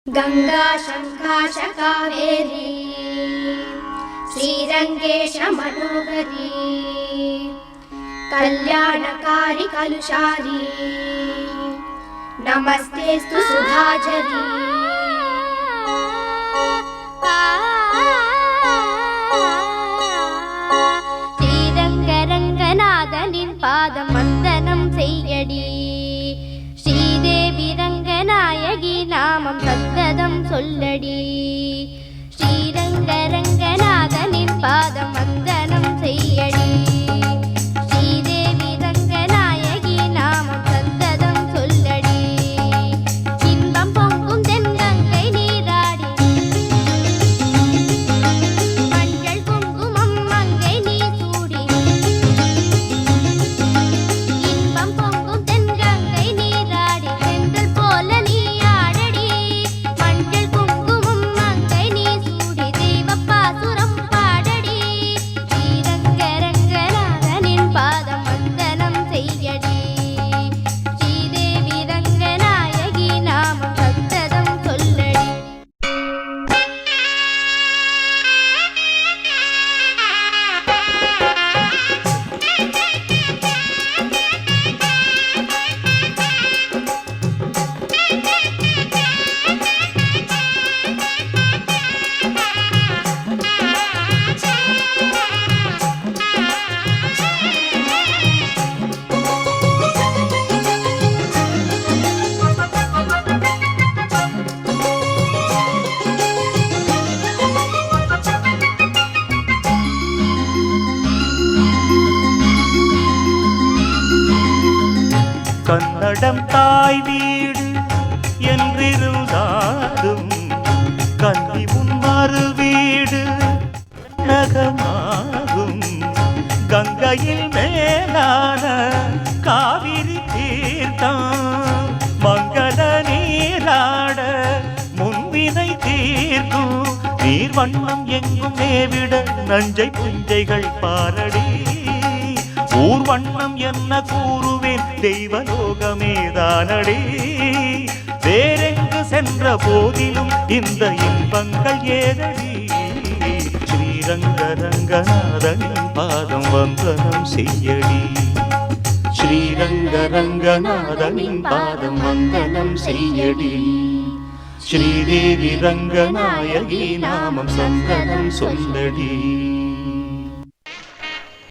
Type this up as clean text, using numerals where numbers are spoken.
गंगा शंखाश कावेरी श्रीरंगेश मनोहरी कल्याणकारी कलुषारी नमस्तेस्तु सुधाझरी श्रीरंगरंगनाथनिन पादम वंदनम सेय्यडी श्रीदेवी रंगनायकी नामम सत्तदम सोल्लडी श्रीरंगरंगनाथनिन पादम वंदनम सेय्यडी श्रीदेवी रंगनायकी नामम सत्तदम सोल्लडी इன்பம் பொங்கும் தென்கங்கை நீராடி மஞ்சள் குங்குமம் மங்கை நீ சூடி இன்பம் பொங்கும் தென்கங்கை நீராடி செந்தல் போல நீ ஆடடி மஞ்சள் குங்குமம் மங்கை நீ சூடி தெய்வப்பாசுரம் பாடடி ஸ்ரீரங்கரங்கநாதனின் பாதம் வந்தனம் செய்யடி ஸ்ரீதேவி ரங்கநாயகி நாமம் சத்ததம் சொல்லடி கன்னடம் தாய் வீடு என்றிருந்தாலும் கல்வி உன் மறு வீடு நகமாகும் கங்கையில் மேலான காவிரி தீர்த்தம் மங்கள நீராட முன்வினை தீர்க்கும் நீர் வண்ணம் எங்கும் மேவிட நஞ்சை புஞ்சைகள் பாரடி ஊர் வண்ணம் என்ன கூறுவேன் தெய்வலோகமேதானடி வேறெங்கு சென்ற போதிலும் இந்த இன்பங்கள் ஏதடி ஸ்ரீரங்கரங்கநாதனின் பாதம் வந்தனம் செய்யடி ஸ்ரீரங்கரங்கநாதனின் பாதம் வந்தனம் செய்யடி ஸ்ரீதேவி ரங்கநாயகி நாமம் சந்தனம் சொல்லடி